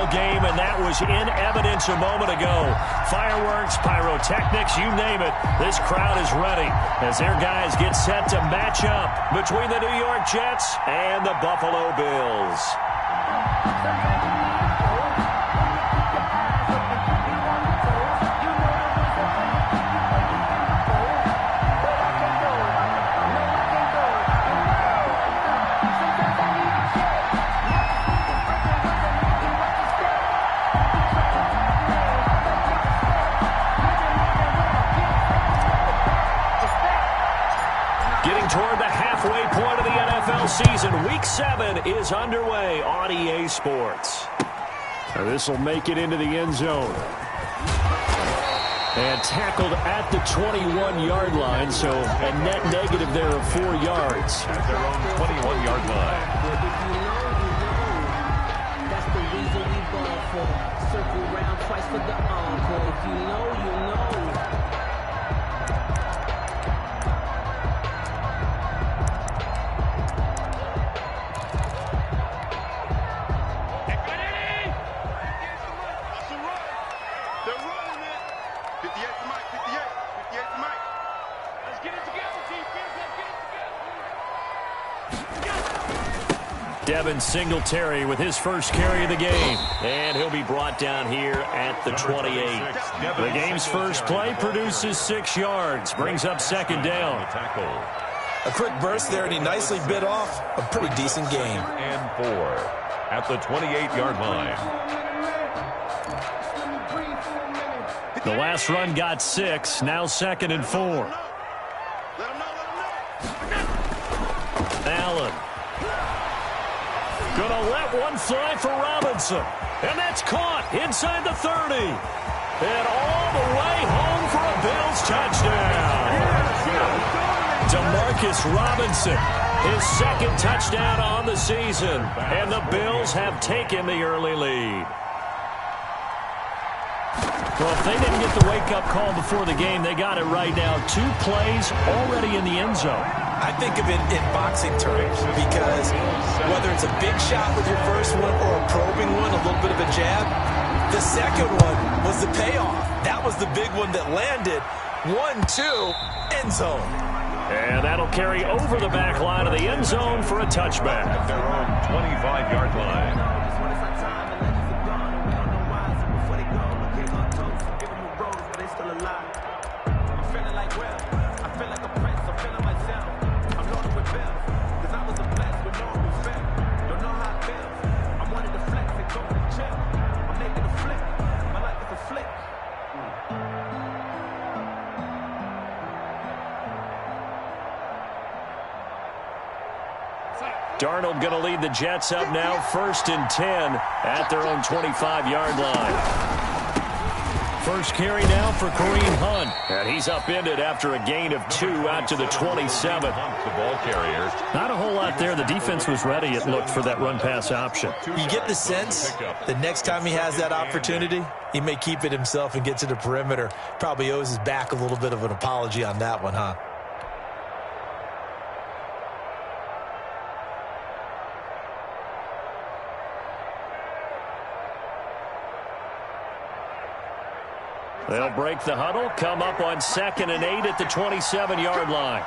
ball game, and that was in evidence a moment ago. Fireworks, pyrotechnics, you name it. This crowd is ready as their guys get set to match up between the New York Jets and the Buffalo Bills. Toward the halfway point of the NFL season. Week 7 is underway on EA Sports. This will make it into the end zone. And tackled at the 21-yard line, so a net negative there of 4 yards. At their own 21-yard line. That's the reason we ball for. Circle round twice for the encore. If you know, you know. Devin Singletary with his first carry of the game. And he'll be brought down here at the 28. The game's first play produces 6 yards. Brings up second down. A quick burst there, and he nicely bit off a pretty decent game. And 4 at the 28-yard line. The last run got 6. Now second and 4. Allen. Gonna let one fly for Robinson. And that's caught inside the 30. And all the way home for a Bills touchdown. Demarcus Robinson, his second touchdown on the season. And the Bills have taken the early lead. Well, if they didn't get the wake-up call before the game, they got it right now. 2 plays already in the end zone. I think of it in boxing terms because whether it's a big shot with your first one or a probing one, a little bit of a jab, the second one was the payoff. That was the big one that landed. 1-2, end zone. And that'll carry over the back line of the end zone for a touchback. At their own 25-yard line. Darnold going to lead the Jets up now, 1st and 10 at their own 25-yard line. First carry now for Kareem Hunt. And he's upended after a gain of 2 out to the 27. The ball carrier. Not a whole lot there. The defense was ready, it looked, for that run-pass option. You get the sense the next time he has that opportunity, he may keep it himself and get to the perimeter. Probably owes his back a little bit of an apology on that one, huh? They'll break the huddle, come up on 2nd and 8 at the 27-yard line.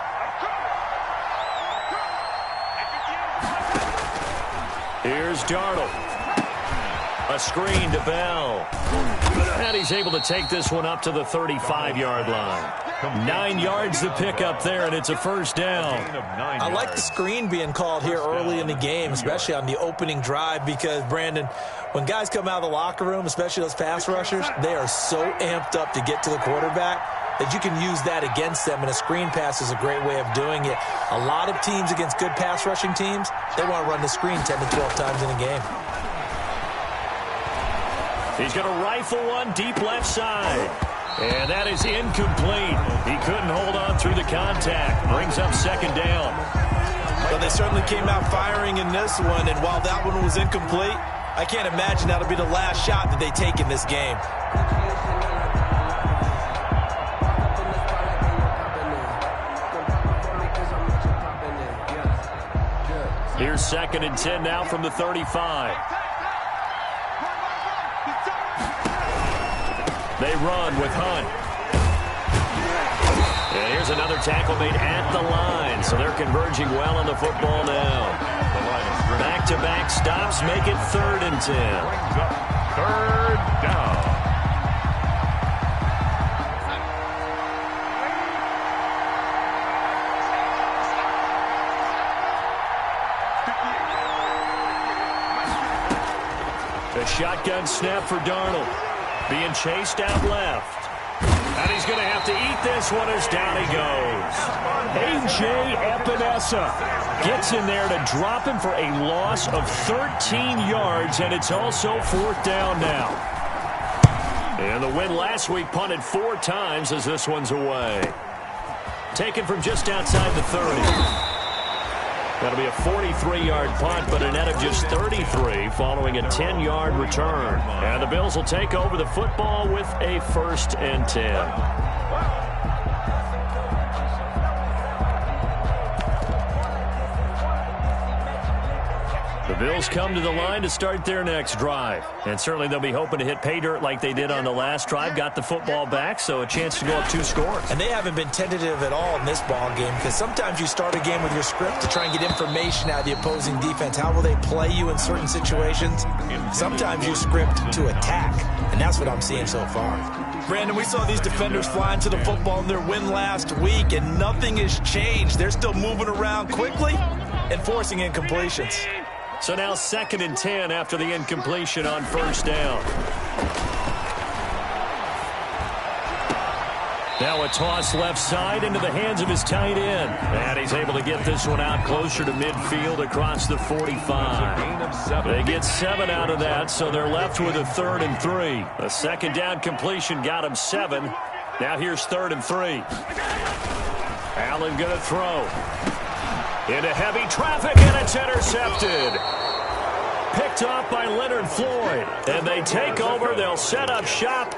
Here's Darnold. A screen to Bell. And he's able to take this one up to the 35-yard line. 9 yards to pick up there, and it's a first down. I like the screen being called here early in the game, especially on the opening drive, because, Brandon, when guys come out of the locker room, especially those pass rushers, they are so amped up to get to the quarterback that you can use that against them, and a screen pass is a great way of doing it. A lot of teams against good pass rushing teams, they want to run the screen 10 to 12 times in a game. He's going to rifle one deep left side. And that is incomplete. He couldn't hold on through the contact. Brings up second down. Well, they certainly came out firing in this one, and while that one was incomplete, I can't imagine that'll be the last shot that they take in this game. Here's 2nd and 10 now from the 35. They run with Hunt. And here's another tackle made at the line. So they're converging well on the football now. Back-to-back stops make it 3rd and 10. 3rd down. A shotgun snap for Darnold. Being chased out left. And he's going to have to eat this one as down he goes. A.J. Epinesa gets in there to drop him for a loss of 13 yards, and it's also 4th down now. And the win last week punted 4 times as this one's away. Taken from just outside the 30. That'll be a 43-yard punt, but a net of just 33 following a 10-yard return. And the Bills will take over the football with a 1st and 10. The Bills come to the line to start their next drive. And certainly they'll be hoping to hit pay dirt like they did on the last drive. Got the football back, so a chance to go up 2 scores. And they haven't been tentative at all in this ball game, because sometimes you start a game with your script to try and get information out of the opposing defense. How will they play you in certain situations? Sometimes you script to attack, and that's what I'm seeing so far. Brandon, we saw these defenders flying to the football in their win last week, and nothing has changed. They're still moving around quickly and forcing incompletions. So now 2nd and 10 after the incompletion on 1st down. Now a toss left side into the hands of his tight end. And he's able to get this one out closer to midfield across the 45. They get 7 out of that, so they're left with a 3rd and 3. A 2nd down completion got him 7. Now here's 3rd and 3. Allen going to throw. Into heavy traffic, and it's intercepted. Picked off by Leonard Floyd. And they take over. They'll set up shop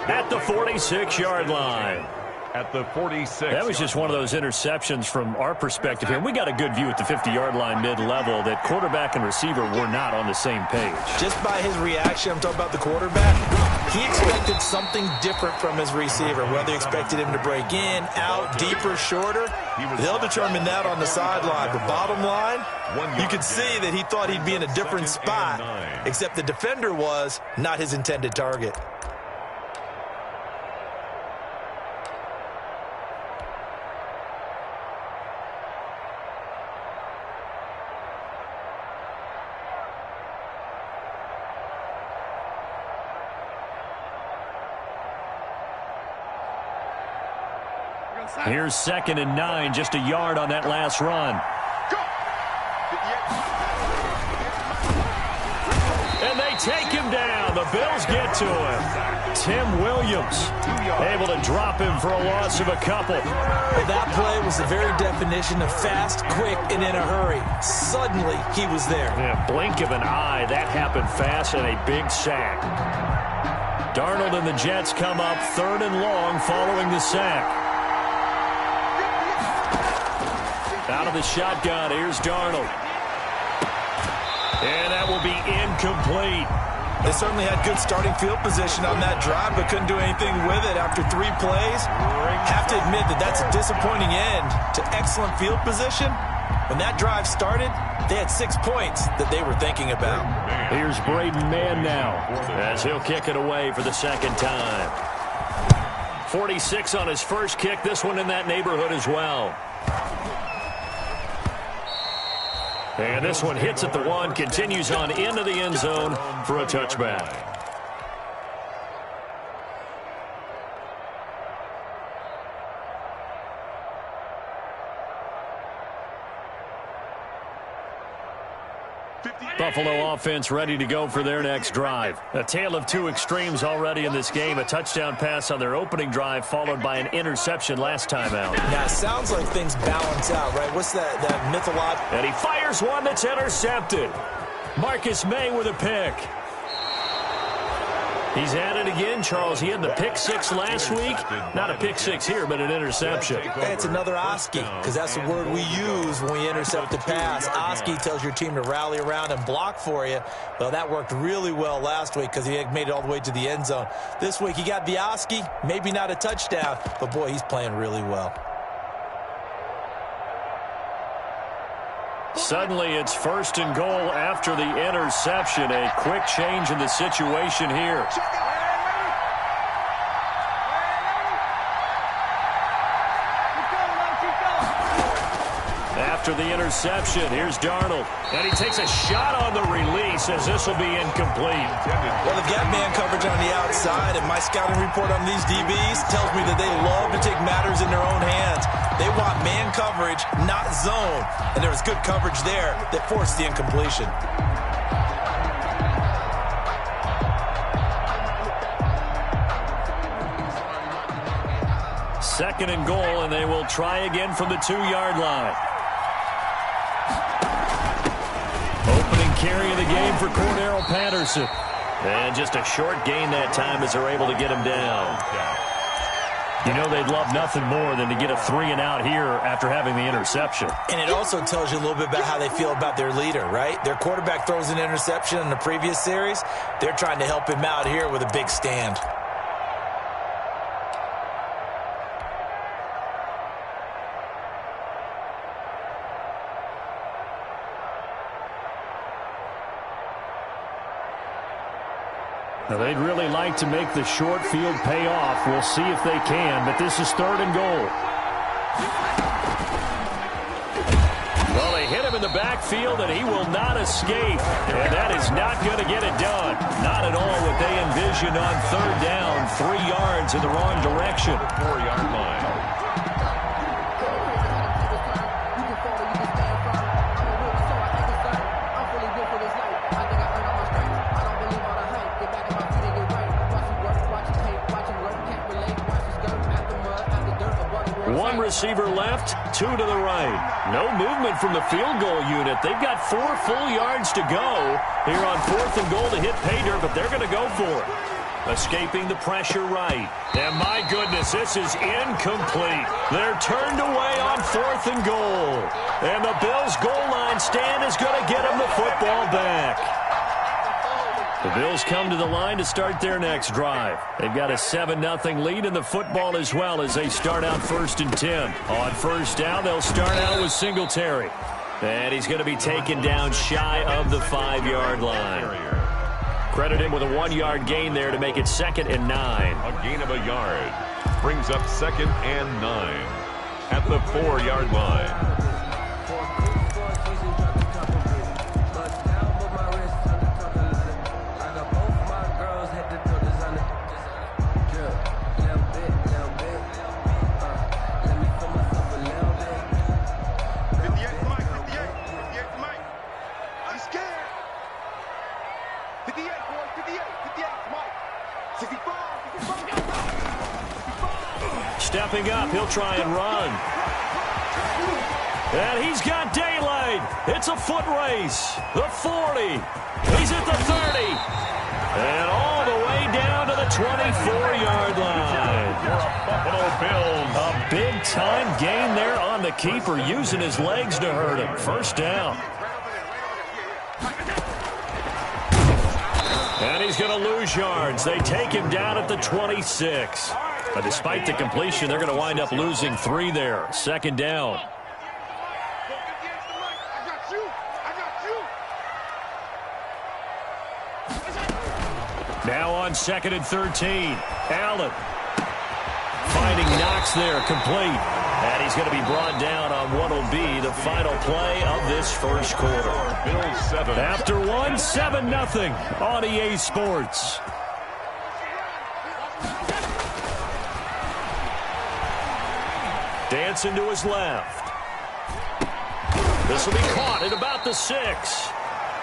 at the 46-yard line. At the 46. That was just one of those interceptions from our perspective here. We got a good view at the 50-yard line mid-level that quarterback and receiver were not on the same page. Just by his reaction, I'm talking about the quarterback, he expected something different from his receiver, whether he expected him to break in, out, deeper, shorter. They'll determine that on the sideline. But bottom line, you could see that he thought he'd be in a different spot, except the defender was not his intended target. Here's 2nd and 9, just a yard on that last run. And they take him down. The Bills get to him. Tim Williams able to drop him for a loss of a couple. Well, that play was the very definition of fast, quick, and in a hurry. Suddenly, he was there. Yeah, blink of an eye. That happened fast and a big sack. Darnold and the Jets come up 3rd and long following the sack. Out of the shotgun, here's Darnold. And that will be incomplete. They certainly had good starting field position on that drive, but couldn't do anything with it after 3 plays. Have to admit that that's a disappointing end to excellent field position. When that drive started, they had 6 points that they were thinking about. Here's Braden Mann now, as he'll kick it away for the 2nd time. 46 on his first kick, this one in that neighborhood as well. And this one hits at the 1, continues on into the end zone for a touchback. Buffalo offense ready to go for their next drive. A tale of 2 extremes already in this game. A touchdown pass on their opening drive followed by an interception last time out. Now, it sounds like things balance out, right? What's that mythological? And he fires one that's intercepted. Marcus May with a pick. He's at it again, Charles. He had the pick six last week. Not a pick six here, but an interception. It's another Oski, because that's the word we use when we intercept a pass. Oski tells your team to rally around and block for you. Well, that worked really well last week because he made it all the way to the end zone. This week he got the Oski, maybe not a touchdown, but boy, he's playing really well. Suddenly it's 1st and goal after the interception. A quick change in the situation here. After the interception, here's Darnold. And he takes a shot on the release as this will be incomplete. Well, they've got man coverage on the outside, and my scouting report on these DBs tells me that they love to take matters in their own hands. They want man coverage, not zone. And there was good coverage there that forced the incompletion. Second and goal, and they will try again from the 2-yard line. Opening carry of the game for Cordero Patterson. And just a short gain that time as they're able to get him down. You know they'd love nothing more than to get a 3-and-out here after having the interception. And it also tells you a little bit about how they feel about their leader, right? Their quarterback throws an interception in the previous series. They're trying to help him out here with a big stand. Now, they'd really like to make the short field pay off. We'll see if they can, but this is 3rd and goal. Well, they hit him in the backfield, and he will not escape. And that is not going to get it done. Not at all what they envisioned on 3rd down. 3 yards in the wrong direction. 4-yard line. One receiver left, 2 to the right. No movement from the field goal unit. They've got 4 full yards to go here on 4th and goal to hit pay dirt, but they're going to go for it. Escaping the pressure right. And my goodness, this is incomplete. They're turned away on 4th and goal. And the Bills' goal line stand is going to get them the football back. The Bills come to the line to start their next drive. They've got a 7-0 lead in the football as well as they start out 1st and 10. On 1st down, they'll start out with Singletary. And he's going to be taken down shy of the 5-yard line. Credit him with a 1-yard gain there to make it 2nd and 9. A gain of a yard brings up 2nd and 9 at the 4-yard line. Stepping up, he'll try and run. And he's got daylight. It's a foot race. The 40. He's at the 30. And all the way down to the 24-yard line. Buffalo Bills. A big-time gain there on the keeper, using his legs to hurt him. 1st down. And he's going to lose yards. They take him down at the 26. But despite the completion, they're going to wind up losing 3 there. 2nd down. Now on 2nd and 13. Allen finding Knox there, complete. And he's going to be brought down on what will be the final play of this 1st quarter. Bills 7. After 7-0 on EA Sports. Dancing to his left. This will be caught at about the 6.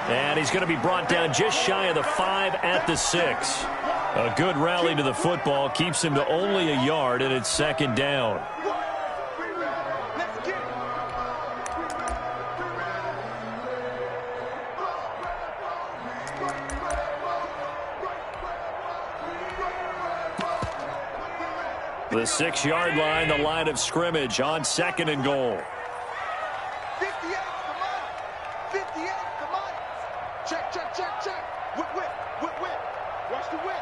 And he's going to be brought down just shy of the 5 at the 6. A good rally to the football keeps him to only a yard, and it's 2nd down. The 6-yard line, the line of scrimmage on 2nd and goal. 58, come on. 58, come on. Check, check, check, check. Whip, whip, whip, whip. Watch the whip.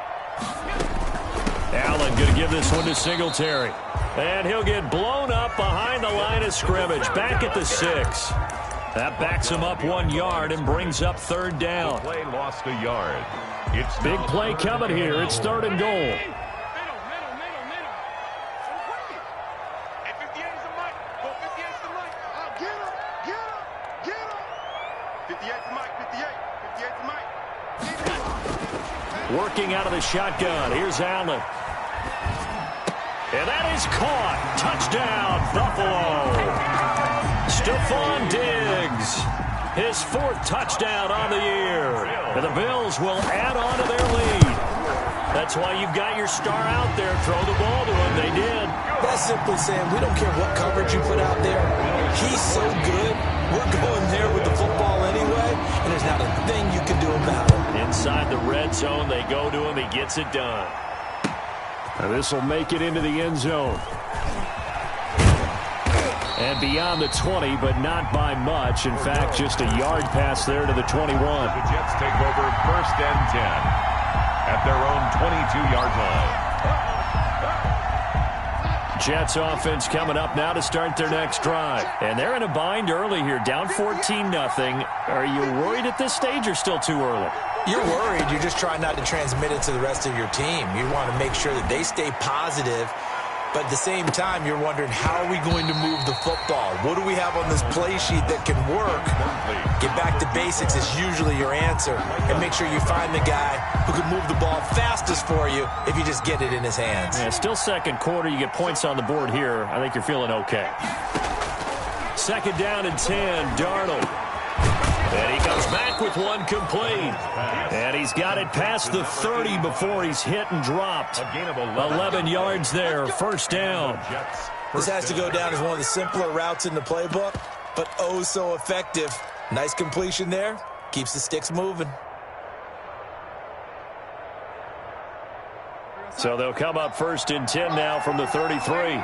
Allen going to give this one to Singletary. And he'll get blown up behind the line of scrimmage, back at the 6. That backs him up 1 yard and brings up 3rd down. The play lost a yard. It's Big play coming here. It's 3rd and goal. Working out of the shotgun. Here's Allen. And that is caught. Touchdown, Buffalo. Stephon Diggs. His 4th touchdown on the year. And the Bills will add on to their lead. That's why you've got your star out there. Throw the ball to him. They did. That's simply saying we don't care what coverage you put out there. He's so good. We're going there with the football anyway, and there's not a thing you can do about it. Inside the red zone, they go to him. He gets it done. And this will make it into the end zone. And beyond the 20, but not by much. In fact, just a yard pass there to the 21. The Jets take over 1st and 10 at their own 22-yard line. Jets offense coming up now to start their next drive. And they're in a bind early here, down 14-0. Are you worried at this stage or still too early? You're worried. You're just trying not to transmit it to the rest of your team. You want to make sure that they stay positive. But at the same time, you're wondering, how are we going to move the football? What do we have on this play sheet that can work? Get back to basics is usually your answer. And make sure you find the guy who can move the ball fastest for you if you just get it in his hands. Yeah, still 2nd quarter. You get points on the board here. I think you're feeling okay. 2nd down and 10, Darnold. And he comes back with one complete. And he's got it past the 30 before he's hit and dropped. 11 yards there, 1st down. This has to go down as one of the simpler routes in the playbook, but oh so effective. Nice completion there. Keeps the sticks moving. So they'll come up 1st and 10 now from the 33.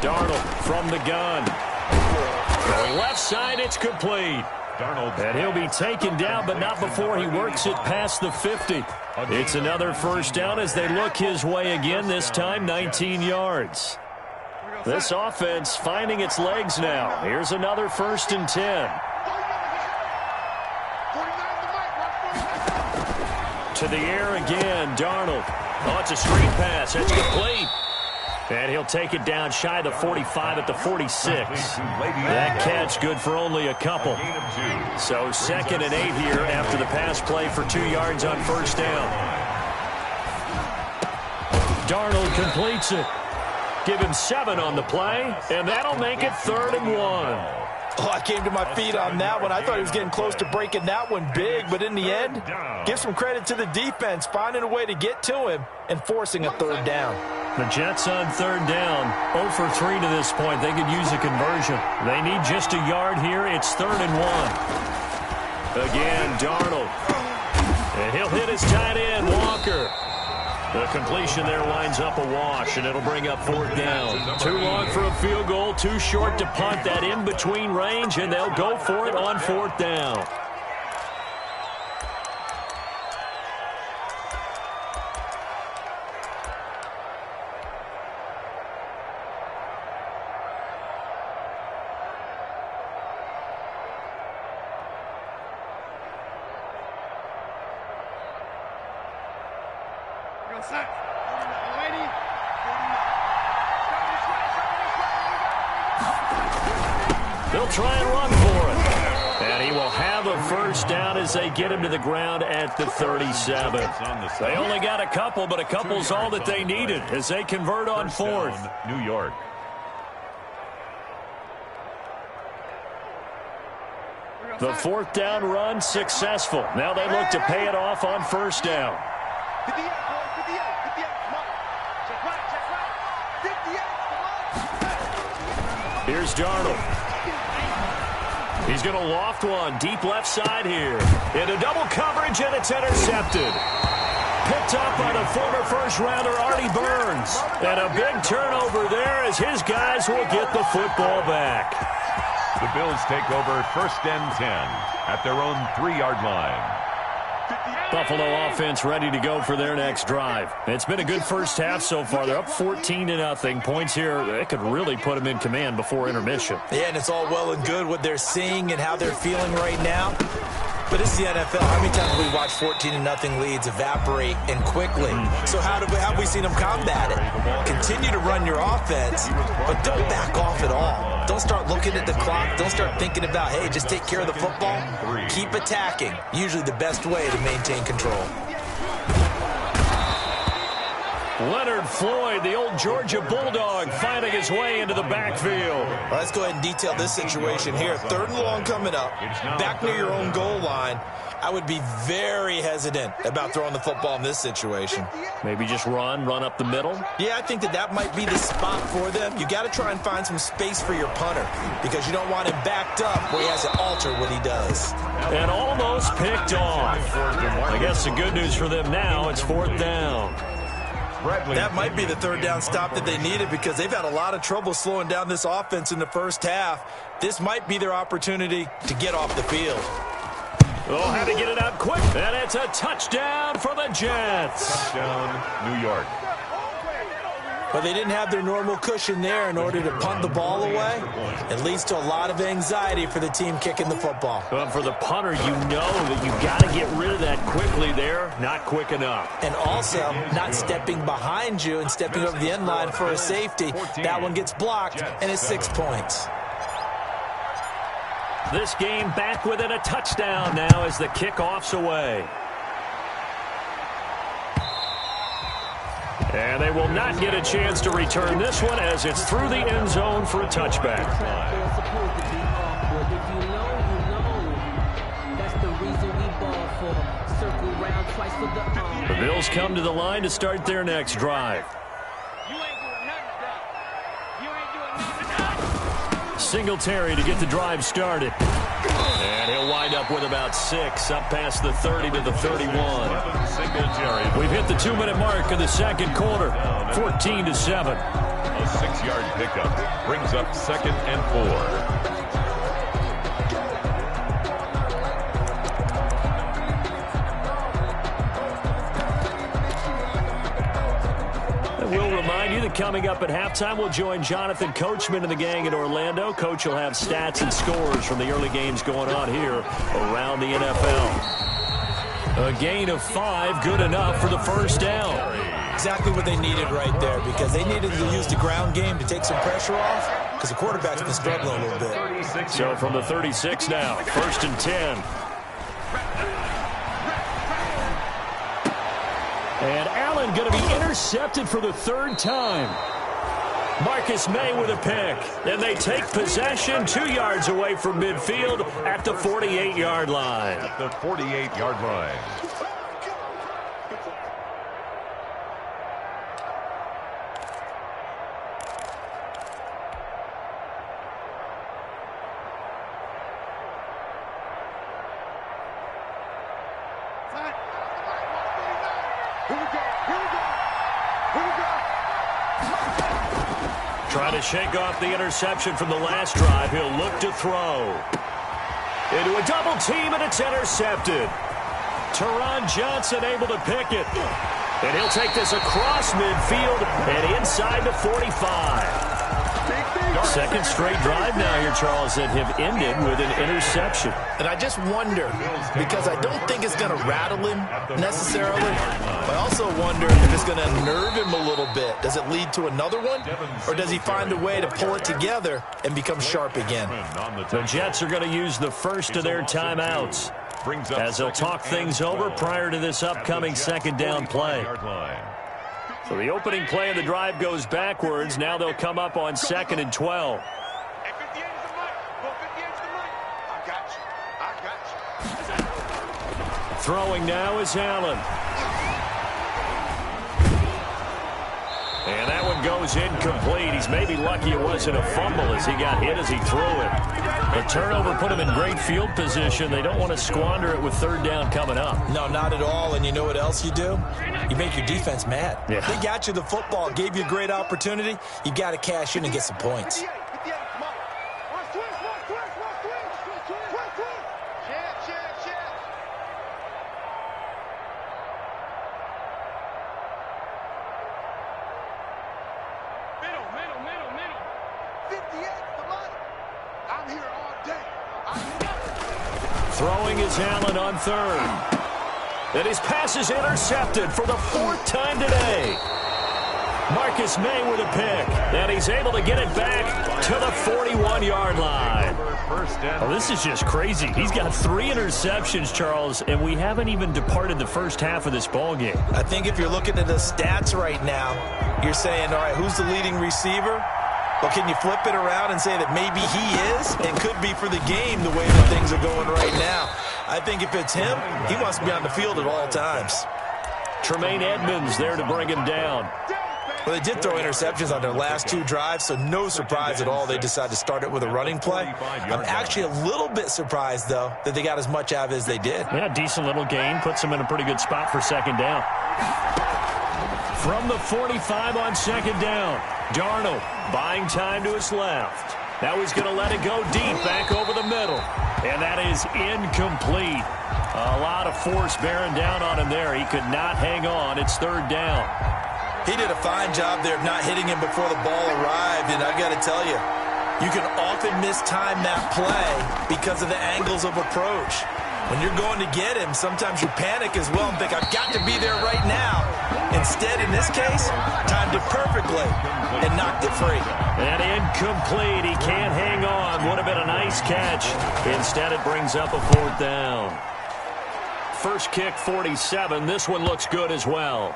Darnold from the gun. Going left side, it's complete. Darnold. And he'll be taken down, but not before he works it past the 50. It's another 1st down as they look his way again, this time 19 yards. This offense finding its legs now. Here's another 1st and 10. To the air again, Darnold. Oh, it's a screen pass. It's complete. And he'll take it down shy of the 45 at the 46. That catch good for only a couple. So 2nd and 8 here after the pass play for 2 yards on 1st down. Darnold completes it. Give him 7 on the play, and that'll make it 3rd and 1. Oh, I came to my feet on that one. I thought he was getting close to breaking that one big, but in the end, give some credit to the defense, finding a way to get to him and forcing a 3rd down. The Jets on 3rd down, 0 for 3 to this point. They could use a conversion. They need just a yard here. It's 3rd and 1. Again, Darnold. And he'll hit his tight end, Walker. The completion there winds up a wash, and it'll bring up 4th down. Too long for a field goal, too short to punt. That in-between range, and they'll go for it on 4th down. They'll try and run for it. And he will have a 1st down as they get him to the ground at the 37. They only got a couple, but a couple's all that they needed as they convert on 4th. New York. The 4th down run successful. Now they look to pay it off on 1st down. Here's Darnold. He He's going to loft one deep left side here. Into double coverage, and it's intercepted. Picked up by the former first-rounder Artie Burns. And a big turnover there as his guys will get the football back. The Bills take over 1st and 10 at their own 3-yard line. Buffalo offense ready to go for their next drive. It's been a good first half so far. They're up 14-0. Points here, it could really put them in command before intermission. Yeah, and it's all well and good what they're seeing and how they're feeling right now. But it's the NFL. How many times have we watched 14-0 leads evaporate and quickly? So how have we seen them combat it? Continue to run your offense, but don't back off at all. Don't start looking at the clock. Don't start thinking about, hey, just take care of the football. Keep attacking. Usually the best way to maintain control. Leonard Floyd, the old Georgia Bulldog, finding his way into the backfield. Well, let's go ahead and detail this situation here. 3rd and long coming up, back near your own goal line. I would be very hesitant about throwing the football in this situation. Maybe just run up the middle? Yeah, I think that might be the spot for them. You got to try and find some space for your punter because you don't want him backed up where he has to alter what he does. And almost picked off. I guess the good news for them now, it's 4th down. That might be the 3rd down stop that they needed because they've had a lot of trouble slowing down this offense in the first half. This might be their opportunity to get off the field. Oh, had to get it out quick. And it's a touchdown for the Jets. Touchdown, New York. But they didn't have their normal cushion there in order to punt the ball away. It leads to a lot of anxiety for the team kicking the football. Well, for the punter, you know that you got to get rid of that quickly there. Not quick enough. And also, not stepping behind you and stepping over the end line for a safety. That one gets blocked, and it's 6 points. This game back within a touchdown now as the kickoff's away. And they will not get a chance to return this one as it's through the end zone for a touchback. The Bills come to the line to start their next drive. Singletary to get the drive started. And he'll wind up with about 6, up past the 30 to the 31. We've hit the 2-minute mark of the second quarter, 14-7. A 6-yard pickup brings up 2nd and 4. We'll remind you that coming up at halftime, we'll join Jonathan Coachman and the gang in Orlando. Coach will have stats and scores from the early games going on here around the NFL. A gain of 5, good enough for the 1st down. Exactly what they needed right there because they needed to use the ground game to take some pressure off because the quarterback's been struggling a little bit. So from the 36 now, 1st and 10. And Allen going to be intercepted for the 3rd time. Marcus May with a pick. And they take possession 2 yards away from midfield at the 48-yard line. At the 48-yard line. Trying to shake off the interception from the last drive. He'll look to throw. Into a double team, and it's intercepted. Teron Johnson able to pick it. And he'll take this across midfield and inside the 45. Second straight drive now here, Charles, that have ended with an interception. And I just wonder, because I don't think it's going to rattle him necessarily, but I also wonder if it's going to nerve him a little bit. Does it lead to another one, or does he find a way to pull it together and become sharp again? The Jets are going to use the first of their timeouts as they'll talk things over prior to this upcoming 2nd down play. So the opening play of the drive goes backwards. Now they'll come up on 2nd and 12. Throwing now is Allen. And that one one goes incomplete. He's maybe lucky it wasn't a fumble as he got hit as he threw it. The turnover put him in great field position. They don't want to squander it with third down coming up. No, not at all. And you know what else you do? You make your defense mad. Yeah. They got you the football, gave you a great opportunity. You got to cash in and get some points. Throwing is Allen on third. And his pass is intercepted for the fourth time today. Marcus May with a pick. And he's able to get it back to the 41-yard line. Oh, this is just crazy. He's got 3 interceptions, Charles, and we haven't even departed the first half of this ball game. I think if you're looking at the stats right now, you're saying, all right, who's the leading receiver? Well, can you flip it around and say that maybe he is and could be for the game the way that things are going right now? I think if it's him, he wants to be on the field at all times. Tremaine Edmonds there to bring him down. Well, they did throw interceptions on their last 2 drives, so no surprise at all they decided to start it with a running play. I'm actually a little bit surprised, though, that they got as much out of it as they did. Yeah, decent little gain. Puts them in a pretty good spot for second down. From the 45 on second down, Darnold buying time to his left. Now he's going to let it go deep back over the middle. And that is incomplete. A lot of force bearing down on him there. He could not hang on. It's third down. He did a fine job there of not hitting him before the ball arrived. And I got to tell you, you can often mistime that play because of the angles of approach. When you're going to get him, sometimes you panic as well and think, I've got to be there right now. Instead, in this case, timed it perfectly and knocked it free. And incomplete. He can't hang on. Would have been a nice catch. Instead, it brings up a fourth down. First kick, 47. This one looks good as well.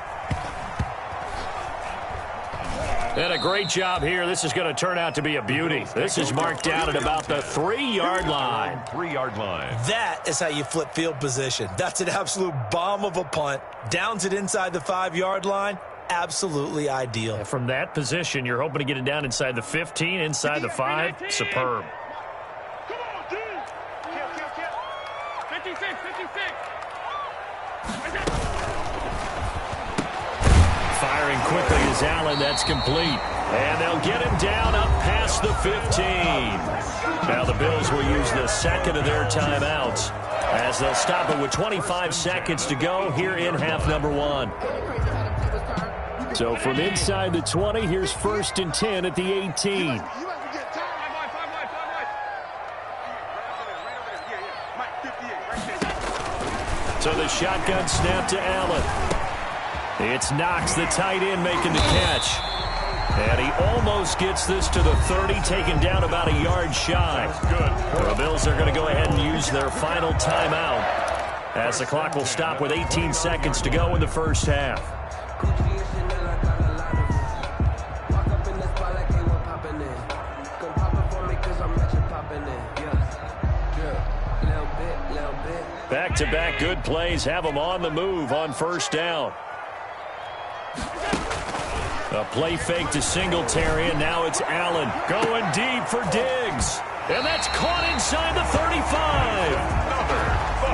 And a great job here. This is going to turn out to be a beauty. This is marked down at about the 3-yard line. 3-yard line. That is how you flip field position. That's an absolute bomb of a punt. Downs it inside the 5-yard line. Absolutely ideal. And from that position, you're hoping to get it down inside the 15, inside the 5. Superb. Come on, dude. Kill. 56. Firing quickly is Allen. That's complete. And they'll get him down up past the 15. Now the Bills will use the second of their timeouts as they'll stop it with 25 seconds to go here in half number 1. So from inside the 20, here's 1st and 10 at the 18. So the shotgun snap to Allen. It's Knox, the tight end, making the catch. And he almost gets this to the 30, taken down about a yard shy. The Bills are going to go ahead and use their final timeout as the clock will stop with 18 seconds to go in the first half. Back-to-back good plays have them on the move on first down. A play fake to Singletary, and now it's Allen going deep for Diggs. And that's caught inside the 35.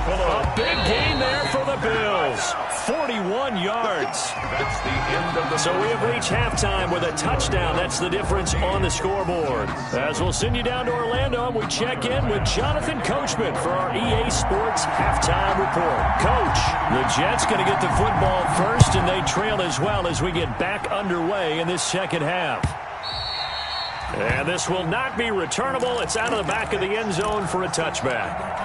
A big gain there for the Bills. 41 yards. That's the end of the So we have reached halftime with a touchdown. That's the difference on the scoreboard. As we'll send you down to Orlando, we check in with Jonathan Coachman for our EA Sports Halftime Report. Coach, the Jets going to get the football first, and they trail as well as we get back underway in this second half. And this will not be returnable. It's out of the back of the end zone for a touchback.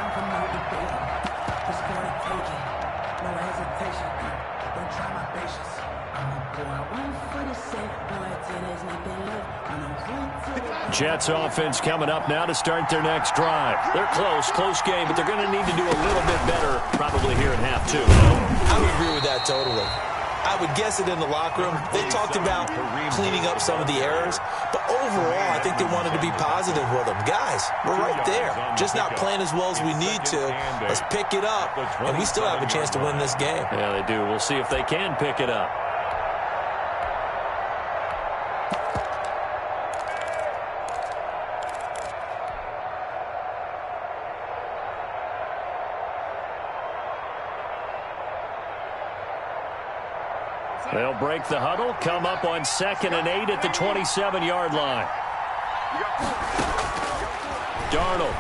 Jets offense coming up now to start their next drive. They're close game, but they're going to need to do a little bit better probably here in half 2. I would agree with that totally. I would guess it in the locker room. They talked about cleaning up some of the errors, but overall, I think they wanted to be positive with them. Guys, we're right there. Just not playing as well as we need to. Let's pick it up, and we still have a chance to win this game. Yeah, they do. We'll see if they can pick it up. They'll break the huddle, come up on 2nd and 8 at the 27-yard line. Darnold.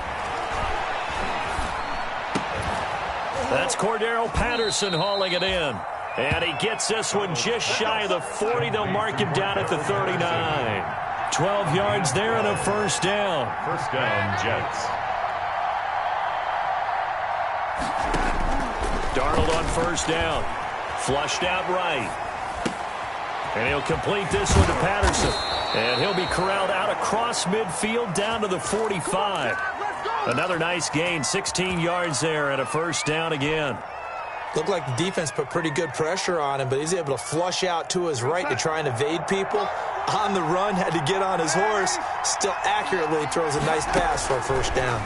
That's Cordero Patterson hauling it in. And he gets this one just shy of the 40. They'll mark him down at the 39. 12 yards there and a first down. First down, Jets. Darnold on first down. Flushed out right. And he'll complete this one to Patterson. And he'll be corralled out across midfield down to the 45. Another nice gain, 16 yards there and a first down again. Looked like the defense put pretty good pressure on him, but he's able to flush out to his right to try and evade people. On the run, had to get on his horse. Still accurately throws a nice pass for a first down.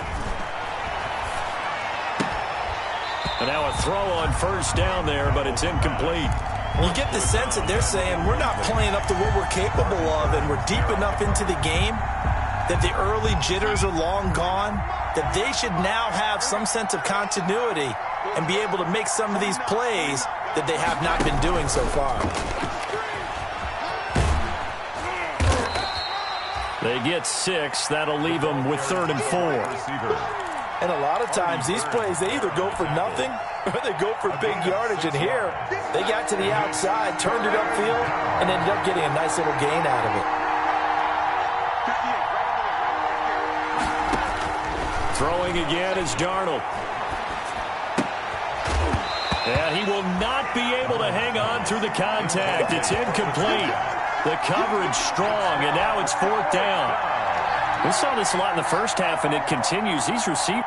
And now a throw on first down there, but it's incomplete. You get the sense that they're saying we're not playing up to what we're capable of, and we're deep enough into the game that the early jitters are long gone, that they should now have some sense of continuity and be able to make some of these plays that they have not been doing so far. They get 6. That'll leave them with 3rd and 4. And a lot of times these plays, they either go for nothing or they go for big yardage. And here, they got to the outside, turned it upfield, and ended up getting a nice little gain out of it. Throwing again is Darnold. And he will not be able to hang on through the contact. It's incomplete. The coverage strong, and now it's 4th down. We saw this a lot in the first half, and it continues. These receivers.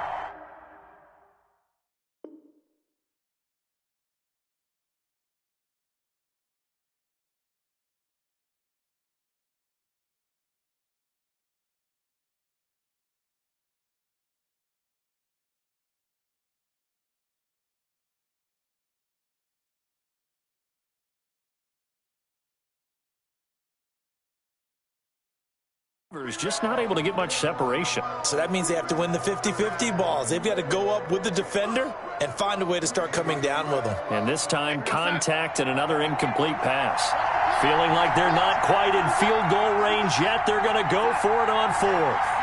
Just not able to get much separation. So that means they have to win the 50-50 balls. They've got to go up with the defender and find a way to start coming down with them. And this time, contact and another incomplete pass. Feeling like they're not quite in field goal range yet. They're going to go for it on 4th.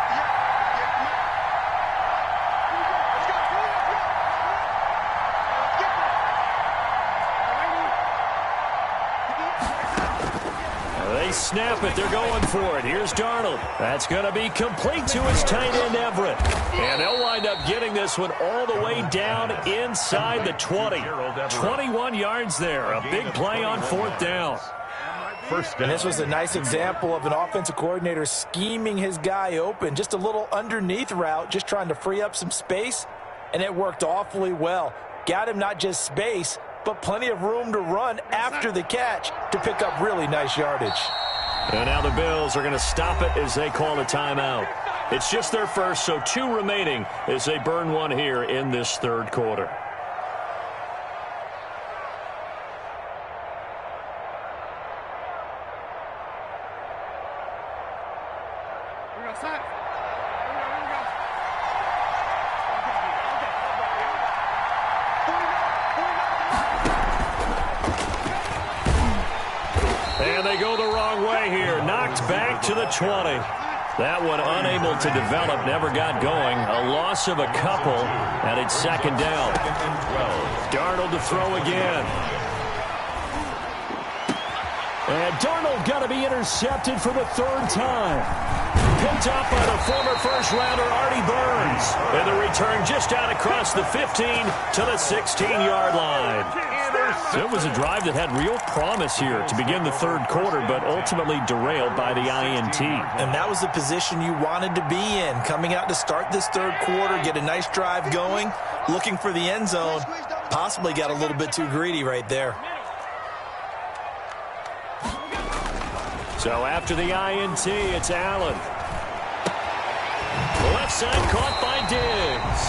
They snap it. They're going for it. Here's Darnold. That's going to be complete to his tight end, Everett. And they'll wind up getting this one all the way down inside the 20. 21 yards there. A big play on 4th down. And this was a nice example of an offensive coordinator scheming his guy open. Just a little underneath route, just trying to free up some space. And it worked awfully well. Got him not just space, but plenty of room to run after the catch to pick up really nice yardage. And now the Bills are going to stop it as they call a timeout. It's just their first, so 2 remaining as they burn one here in this 3rd quarter. To the 20. That one unable to develop, never got going. A loss of a couple, and it's 2nd down. Darnold to throw again. And Darnold got to be intercepted for the 3rd time. Picked up by the former first-rounder Artie Burns. And the return just out across the 15 to the 16-yard line. It was a drive that had real promise here to begin the 3rd quarter, but ultimately derailed by the INT. And that was the position you wanted to be in, coming out to start this 3rd quarter, get a nice drive going, looking for the end zone. Possibly got a little bit too greedy right there. So after the INT, it's Allen. Left side caught by Diggs.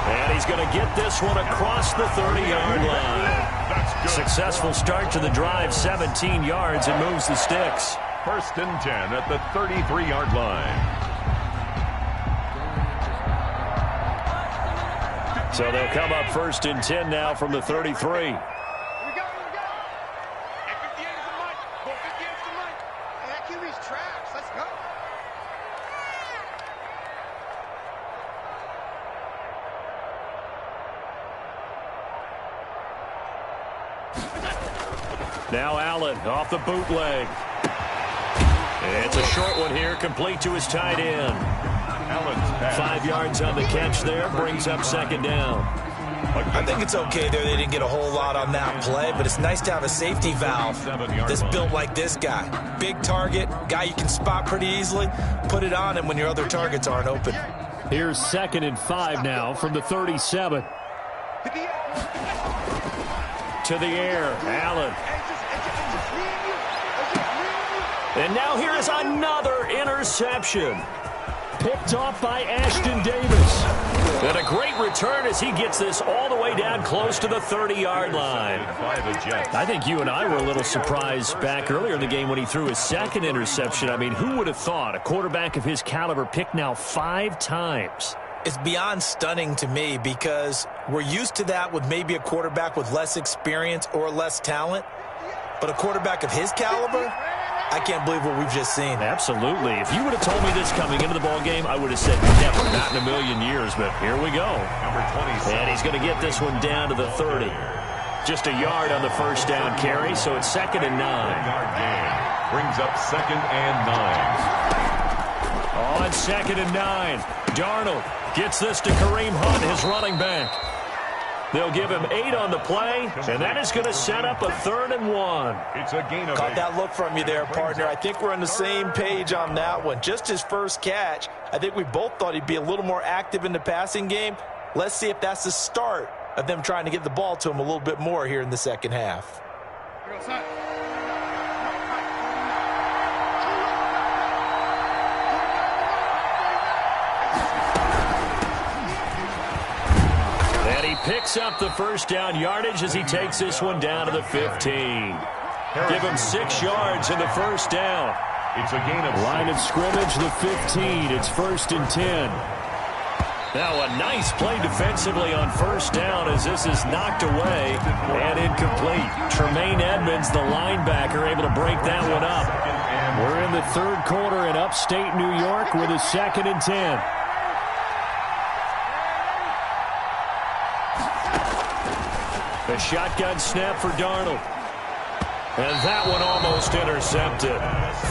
And he's going to get this one across the 30-yard line. Successful start to the drive, 17 yards, and moves the sticks. 1st and 10 at the 33-yard line. So they'll come up 1st and 10 now from the 33. Now Allen off the bootleg. It's a short one here, complete to his tight end. 5 yards on the catch there, brings up second down. I think it's okay there. They didn't get a whole lot on that play, but it's nice to have a safety valve that's built like this guy. Big target, guy you can spot pretty easily. Put it on him when your other targets aren't open. Here's 2nd and 5 now from the 37. To the air, Allen. And now here is another interception. Picked off by Ashton Davis. And a great return as he gets this all the way down close to the 30-yard line. I think you and I were a little surprised back earlier in the game when he threw his 2nd interception. I mean, who would have thought a quarterback of his caliber picked now 5 times? It's beyond stunning to me because we're used to that with maybe a quarterback with less experience or less talent. But a quarterback of his caliber, I can't believe what we've just seen. Absolutely. If you would have told me this coming into the ball game, I would have said never, not in a million years. But here we go. Number 27. And he's going to get this one down to the 30. Just a yard on the first down carry, so it's 2nd and 9. 9-yard gain brings up 2nd and 9. On 2nd and 9, Darnold gets this to Kareem Hunt, his running back. They'll give him 8 on the play, and that is going to set up a 3rd and 1. It's a gain of 8. Caught that look from you there, partner. I think we're on the same page on that one. Just his first catch, I think we both thought he'd be a little more active in the passing game. Let's see if that's the start of them trying to get the ball to him a little bit more here in the second half. Picks up the first down yardage as he takes this one down to the 15. Give him 6 yards in the first down. It's a gain of line of scrimmage, the 15. It's 1st and 10. Now a nice play defensively on first down as this is knocked away and incomplete. Tremaine Edmonds, the linebacker, able to break that one up. We're in the 3rd quarter in upstate New York with a 2nd and 10. A shotgun snap for Darnold. And that one almost intercepted.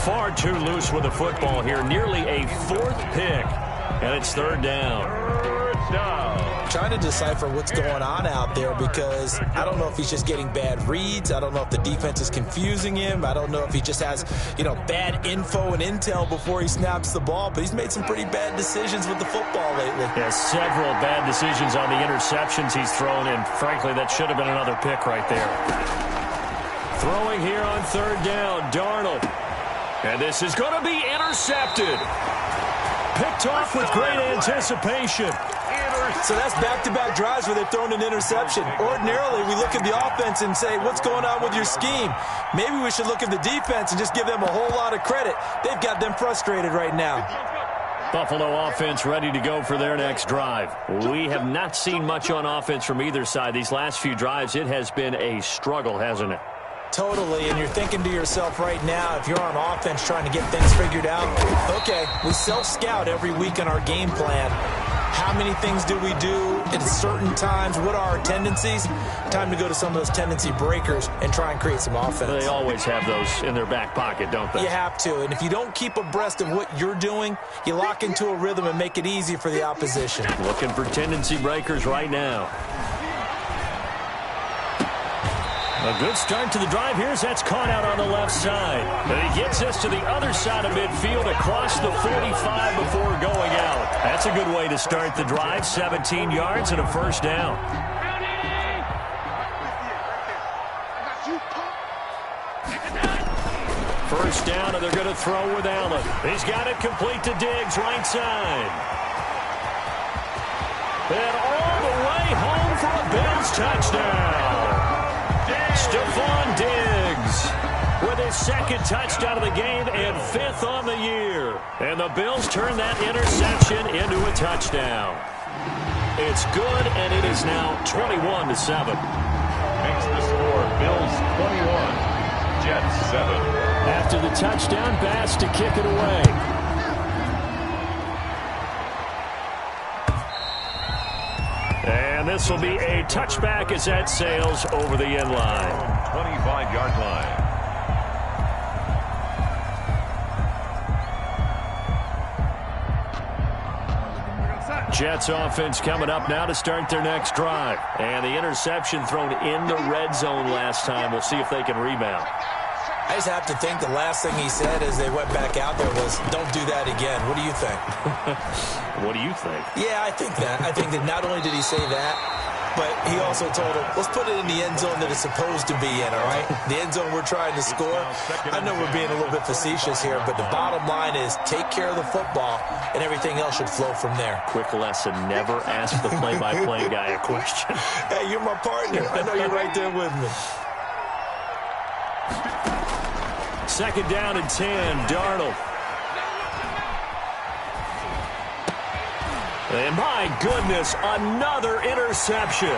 Far too loose with the football here. Nearly a 4th pick. And it's 3rd down. Trying to decipher what's going on out there because I don't know if he's just getting bad reads. I don't know if the defense is confusing him. I don't know if he just has, bad info and intel before he snaps the ball. But he's made some pretty bad decisions with the football lately. Yeah, several bad decisions on the interceptions he's thrown, and frankly, that should have been another pick right there. Throwing here on 3rd down, Darnold. And this is going to be intercepted. Picked off with great anticipation. So that's back-to-back drives where they've thrown an interception. Ordinarily, we look at the offense and say, what's going on with your scheme? Maybe we should look at the defense and just give them a whole lot of credit. They've got them frustrated right now. Buffalo offense ready to go for their next drive. We have not seen much on offense from either side. These last few drives, it has been a struggle, hasn't it? Totally, and you're thinking to yourself right now, if you're on offense trying to get things figured out, okay, we self-scout every week on our game plan. How many things do we do at certain times? What are our tendencies? Time to go to some of those tendency breakers and try and create some offense. They always have those in their back pocket, don't they? You have to, and if you don't keep abreast of what you're doing, you lock into a rhythm and make it easy for the opposition. Looking for tendency breakers right now. A good start to the drive here as that's caught out on the left side. And he gets this to the other side of midfield across the 45 before going out. That's a good way to start the drive. 17 yards and a first down. First down, and they're going to throw with Allen. He's got it complete to Diggs, right side. And all the way home for a Bills touchdown. Stephon Diggs with his 2nd touchdown of the game and 5th on the year. And the Bills turn that interception into a touchdown. It's good, and it is now 21-7. Makes the score Bills 21, Jets 7. After the touchdown, Bass to kick it away. And this will be a touchback as that sails over the end line. 25-yard line. Jets offense coming up now to start their next drive. And the interception thrown in the red zone last time. We'll see if they can rebound. I just have to think the last thing he said as they went back out there was, don't do that again. What do you think? What do you think? Yeah, I think that. I think that not only did he say that, but he also told him, let's put it in the end zone that it's supposed to be in, all right? The end zone we're trying to score. I know we're being a little bit facetious here, but the bottom line is take care of the football, and everything else should flow from there. Quick lesson, never ask the play-by-play guy a question. Hey, you're my partner. I know you're right there with me. Second down and 10, Darnold. And my goodness, another interception.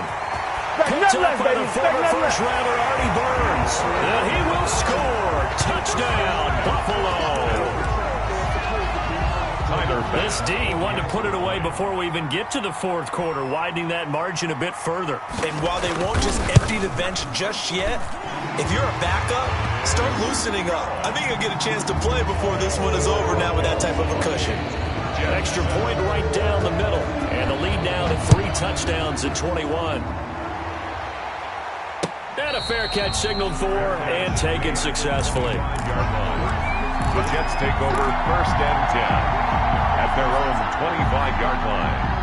Picked up by the former first-rounder Artie Burns. And he will score. Touchdown, Buffalo. This D wanted to put it away before we even get to the fourth quarter, widening that margin a bit further. And while they won't just empty the bench just yet, if you're a backup, start loosening up. I think you'll get a chance to play before this one is over now with that type of a cushion. Extra point right down the middle. And the lead now to 3 touchdowns at 21. And a fair catch signaled for and taken successfully. The Jets take over first and 10 at their own 25-yard line.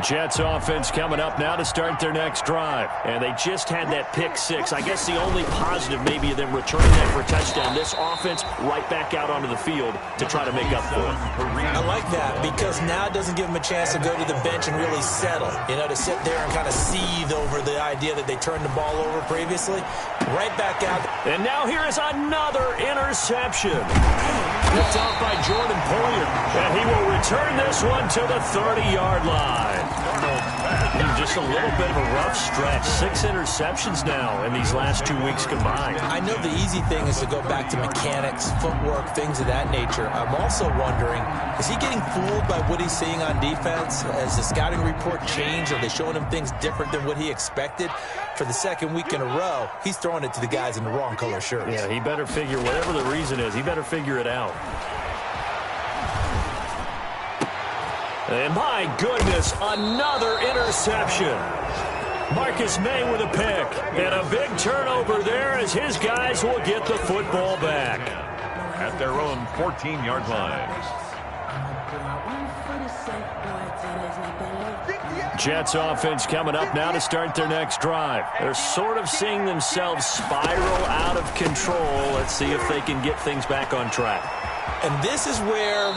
Jets offense coming up now to start their next drive. And they just had that pick 6. I guess the only positive maybe of them returning that for a touchdown. This offense right back out onto the field to try to make up for it. I like that because now it doesn't give them a chance to go to the bench and really settle. You know, to sit there and kind of seethe over the idea that they turned the ball over previously. Right back out. And now here is another interception. Picked off by Jordan Poyer. And he will return this one to the 30-yard line. Just a little bit of a rough stretch. 6 interceptions now in these last 2 weeks combined. I know the easy thing is to go back to mechanics, footwork, things of that nature. I'm also wondering, is he getting fooled by what he's seeing on defense? Has the scouting report changed? Are they showing him things different than what he expected? For the second week in a row, he's throwing it to the guys in the wrong color shirts. Yeah, he better figure, whatever the reason is, he better figure it out. And my goodness, another interception. Marcus May with a pick. And a big turnover there as his guys will get the football back. At their own 14-yard line. Jets offense coming up now to start their next drive. They're sort of seeing themselves spiral out of control. Let's see if they can get things back on track. And this is where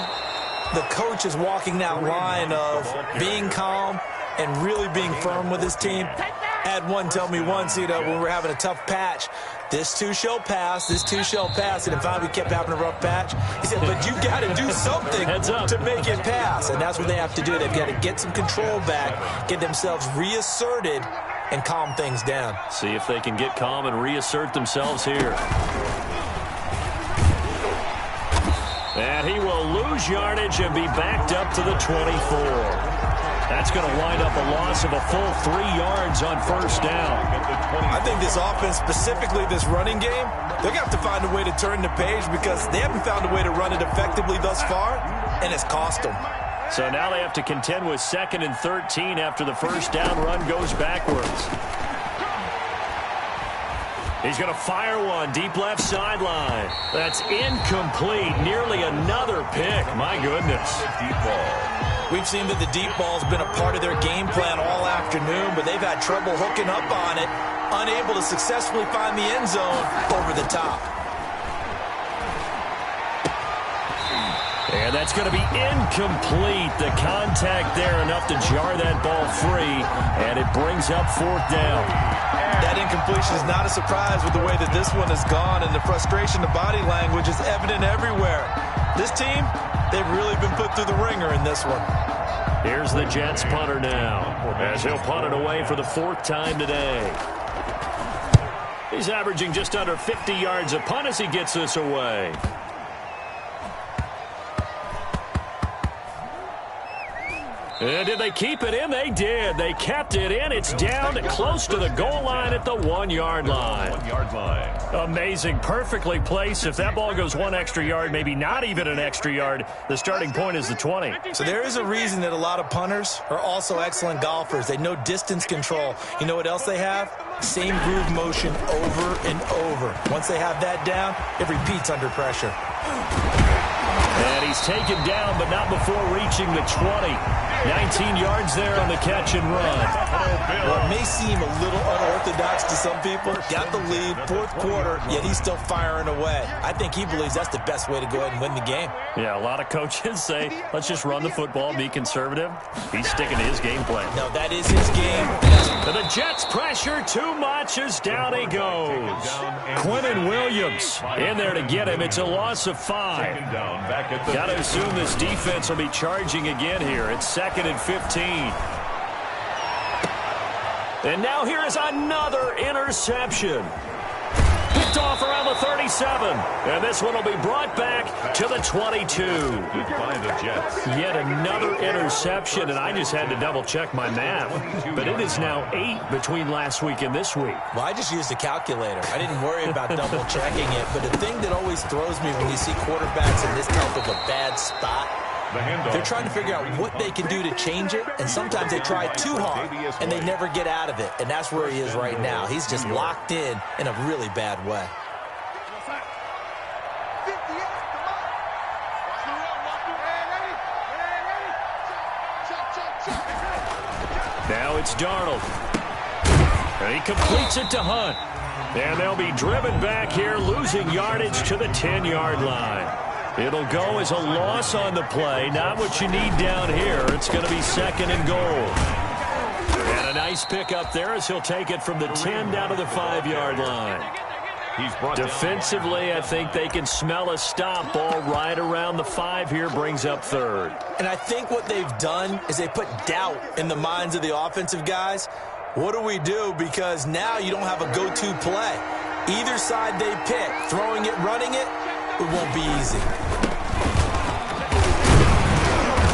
the coach is walking that line of being calm and really being firm with his team. I had one tell me once, you know, when we were having a tough patch, this too shall pass, this too shall pass. And finally we kept having a rough patch. He said, but you got to do something to make it pass. And that's what they have to do. They've got to get some control back, get themselves reasserted, and calm things down. See if they can get calm and reassert themselves here. And he will lose yardage and be backed up to the 24. That's going to wind up a loss of a full 3 yards on first down. I think this offense, specifically this running game, they're going to have to find a way to turn the page because they haven't found a way to run it effectively thus far, and it's cost them. So now they have to contend with 2nd and 13 after the first down run goes backwards. He's going to fire one deep left sideline. That's incomplete. Nearly another pick. My goodness. Deep ball. We've seen that the deep ball's been a part of their game plan all afternoon, but they've had trouble hooking up on it, unable to successfully find the end zone over the top. And that's going to be incomplete. The contact there enough to jar that ball free, and it brings up 4th down. That incompletion is not a surprise with the way that this one has gone, and the frustration, the body language is evident everywhere. This team, they've really been put through the ringer in this one. Here's the Jets punter now, as he'll punt it away for the 4th time today. He's averaging just under 50 yards a punt as he gets this away. And did they keep it in? They did. They kept it in. It's down close to the goal line at the 1-yard line. 1-yard line. Amazing. Perfectly placed. If that ball goes 1 extra yard, maybe not even an extra yard, the starting point is the 20. So there is a reason that a lot of punters are also excellent golfers. They know distance control. You know what else they have? Same groove motion over and over. Once they have that down, it repeats under pressure. And he's taken down, but not before reaching the 20. 19 yards there on the catch and run. Well, it may seem a little unorthodox to some people. Got the lead, fourth quarter, yet he's still firing away. I think he believes that's the best way to go ahead and win the game. Yeah, a lot of coaches say, let's just run the football, be conservative. He's sticking to his game plan. No, that is his game. And the Jets pressure too much as down he goes. Quinnen Williams in there to get him. It's a loss of 5. Got to assume this defense will be charging again here. It's 2nd and 15. And now here is another interception. Picked off around the 37. And this one will be brought back to the 22. Yet another interception, and I just had to double-check my math. But it is now 8 between last week and this week. Well, I just used a calculator. I didn't worry about double-checking it. But the thing that always throws me when you see quarterbacks in this type of a bad spot, they're trying to figure out what they can do to change it, and sometimes they try too hard, and they never get out of it. And that's where he is right now. He's just locked in a really bad way. Now it's Darnold. And he completes it to Hunt. And they'll be driven back here, losing yardage to the 10-yard line. It'll go as a loss on the play. Not what you need down here. It's going to be 2nd and goal. And a nice pick up there as he'll take it from the 10 down to the 5-yard line. Defensively, I think they can smell a stop. Ball right around the 5 here, brings up 3rd. And I think what they've done is they put doubt in the minds of the offensive guys. What do we do? Because now you don't have a go-to play. Either side they pick, throwing it, running it, it won't be easy.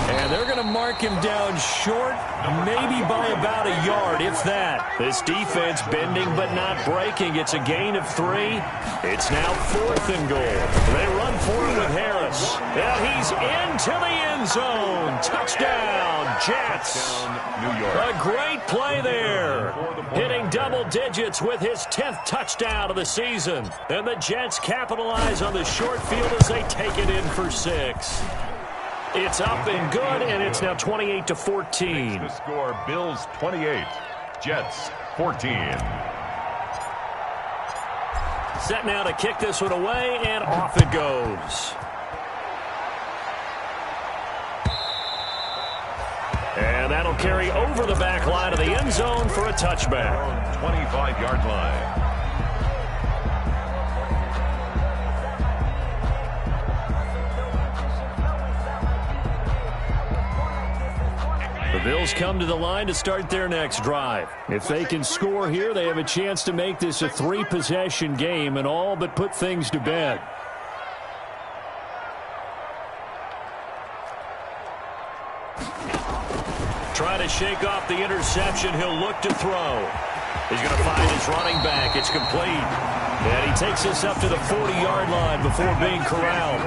And they're going to mark him down short, maybe by about a yard, if that. This defense bending but not breaking. It's a gain of 3. It's now 4th and goal. They run for it with Harris. And he's into the end zone. Touchdown, Jets. A great play there. Hitting double digits with his 10th touchdown of the season. And the Jets capitalize on the short field as they take it in for 6. It's up and good, and it's now 28-14. The score, Bills 28, Jets 14. Set now to kick this one away, and off it goes. And that'll carry over the back line of the end zone for a touchback. 25-yard line. The Bills come to the line to start their next drive. If they can score here, they have a chance to make this a 3-possession game and all but put things to bed. Trying to shake off the interception. He'll look to throw. He's going to find his running back. It's complete. And he takes us up to the 40-yard line before being corralled.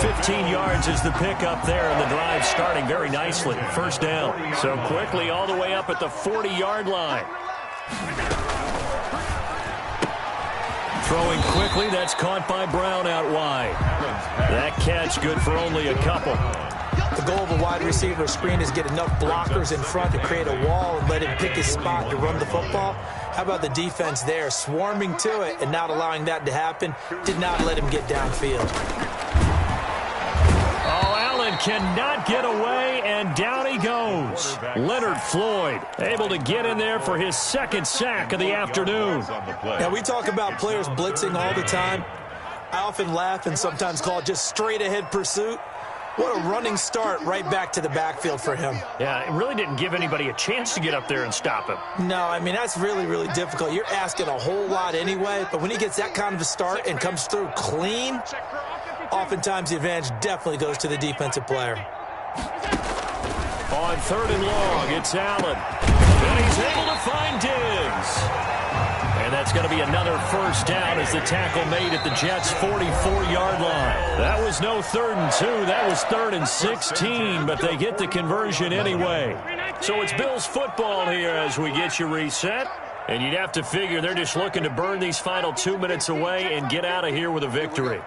15 yards is the pickup there, and the drive starting very nicely. First down. So quickly all the way up at the 40-yard line. Throwing quickly, that's caught by Brown out wide. That catch good for only a couple. The goal of a wide receiver screen is get enough blockers in front to create a wall and let him pick his spot to run the football. How about the defense there, swarming to it and not allowing that to happen? Did not let him get downfield. Oh, Allen cannot get away, and down he goes. Leonard Floyd able to get in there for his 2nd sack of the afternoon. Now, we talk about players blitzing all the time. I often laugh and sometimes call it just straight-ahead pursuit. What a running start right back to the backfield for him. Yeah, it really didn't give anybody a chance to get up there and stop him. No, I mean, that's really, really difficult. You're asking a whole lot anyway, but when he gets that kind of a start and comes through clean, oftentimes the advantage definitely goes to the defensive player. On On 3rd and long, it's Allen. And he's able to find Diggs. And that's going to be another first down as the tackle made at the Jets' 44-yard line. That was no 3rd and 2. That was 3rd and 16, but they get the conversion anyway. So it's Bills football here as we get you reset. And you'd have to figure they're just looking to burn these final 2 minutes away and get out of here with a victory.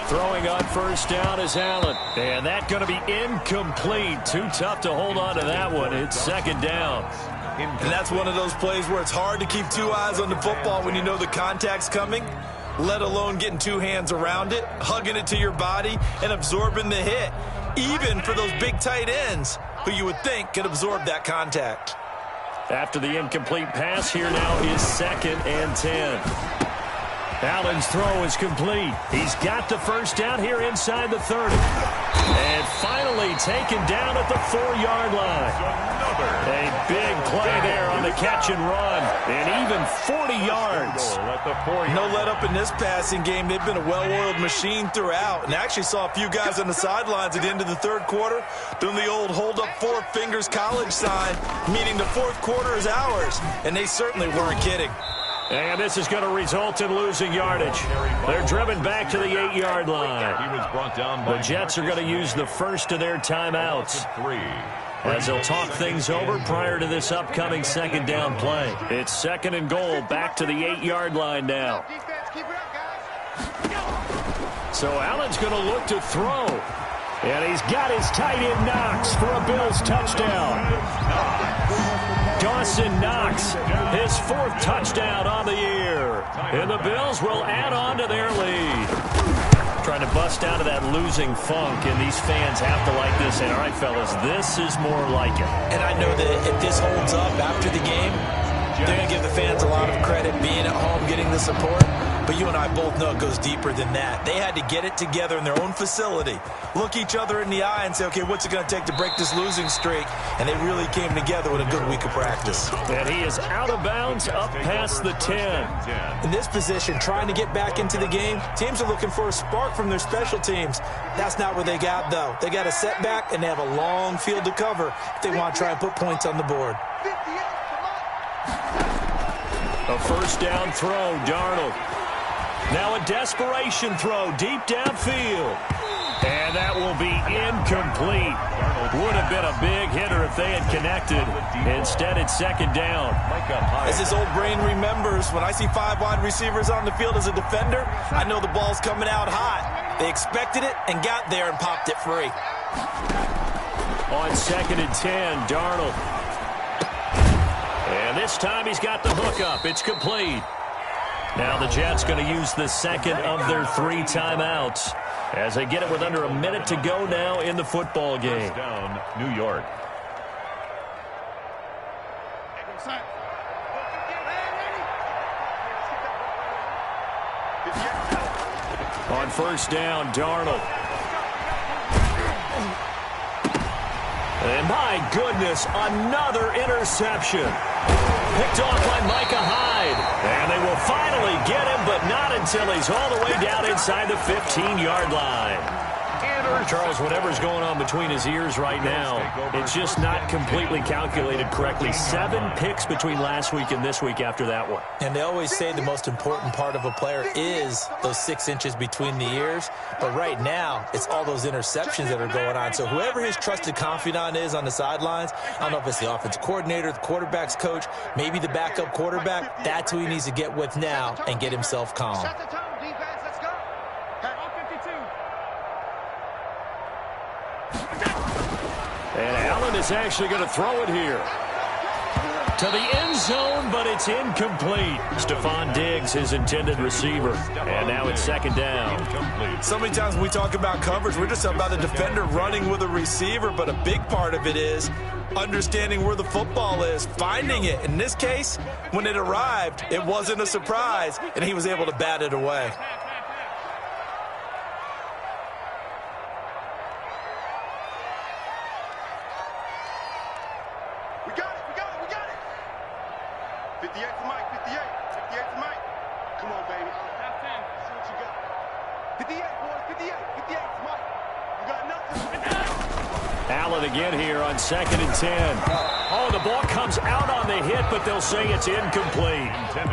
Throwing on first down is Allen. And that's going to be incomplete. Too tough to hold on to that one. It's 2nd down. And that's one of those plays where it's hard to keep 2 eyes on the football when you know the contact's coming, let alone getting 2 hands around it, hugging it to your body, and absorbing the hit, even for those big tight ends who you would think could absorb that contact. After the incomplete pass, here now is 2nd and 10. Allen's throw is complete. He's got the first down here inside the 30. And finally taken down at the 4-yard line. A big play there on the catch and run. And even 40 yards. No let up in this passing game. They've been a well-oiled machine throughout. And actually saw a few guys on the sidelines at the end of the 3rd quarter doing the old hold up 4 fingers college sign, meaning the 4th quarter is ours. And they certainly weren't kidding. And this is going to result in losing yardage. They're driven back to the 8-yard line. The Jets are going to use the first of their timeouts as they'll talk things over prior to this upcoming 2nd down play. It's 2nd and goal, back to the 8-yard line now. So Allen's going to look to throw. And he's got his tight end Knox for a Bills touchdown. Dawson Knox, his 4th touchdown on the year. And the Bills will add on to their lead. Trying to bust out of that losing funk, and these fans have to like this. And all right, fellas, this is more like it. And I know that if this holds up after the game, they're going to give the fans a lot of credit being at home, getting the support. But you and I both know it goes deeper than that. They had to get it together in their own facility, look each other in the eye and say, okay, what's it going to take to break this losing streak? And they really came together with a good week of practice. And he is out of bounds up past the 10. In this position, trying to get back into the game, teams are looking for a spark from their special teams. That's not what they got, though. They got a setback, and they have a long field to cover if they want to try and put points on the board. A first down throw, Darnold. Now a desperation throw deep downfield. And that will be incomplete. Would have been a big hitter if they had connected. Instead, it's 2nd down. As his old brain remembers, when I see 5 wide receivers on the field as a defender, I know the ball's coming out hot. They expected it and got there and popped it free. On 2nd and 10, Darnold. And this time he's got the hook up. It's complete. Now the Jets going to use the 2nd of their 3 timeouts as they get it with under a minute to go now in the football game. Down, New York. On first down, Darnold. And my goodness, another interception. Picked off by Micah Hyde. And they will finally get him, but not until he's all the way down inside the 15-yard line. Charles, whatever's going on between his ears right now, it's just not completely calculated correctly. 7 picks between last week and this week after that one. And they always say the most important part of a player is those 6 inches between the ears. But right now, it's all those interceptions that are going on. So whoever his trusted confidant is on the sidelines, I don't know if it's the offensive coordinator, the quarterback's coach, maybe the backup quarterback, that's who he needs to get with now and get himself calm. And Allen is actually going to throw it here to the end zone, but it's incomplete. Stephon Diggs, his intended receiver. And now it's 2nd down. So many times when we talk about coverage, we're just about a defender running with a receiver, but a big part of it is understanding where the football is, finding it. In this case, when it arrived, it wasn't a surprise, and he was able to bat it away. We got it. 58 for Mike, 58 for Mike. Come on, baby. Top 10. See what you got. 58, boys, 58 for Mike. Allen again here on 2nd and 10. Oh, the ball comes out on the hit, but they'll say it's incomplete.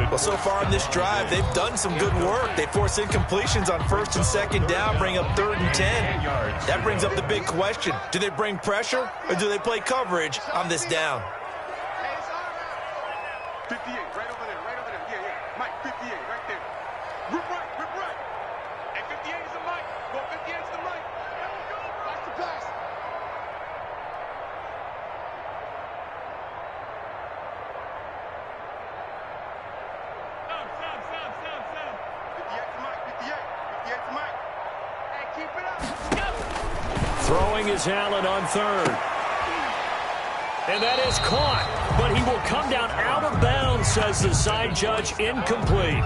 Well, so far in this drive, they've done some good work. They force incompletions on 1st and 2nd down, bring up 3rd and 10. That brings up the big question. Do they bring pressure, or do they play coverage on this down? 58, right over there, right over there. Yeah, yeah. Mike, 58, right there. Rip right, rip right. And 58 is the Mike. Go, 58 is the Mike. Watch the pass. Stop. 58 to Mike, 58 to Mike. Hey, keep it up. Throwing is Allen on 3rd. And that is caught, but he will come down out of bounds, says the side judge, incomplete.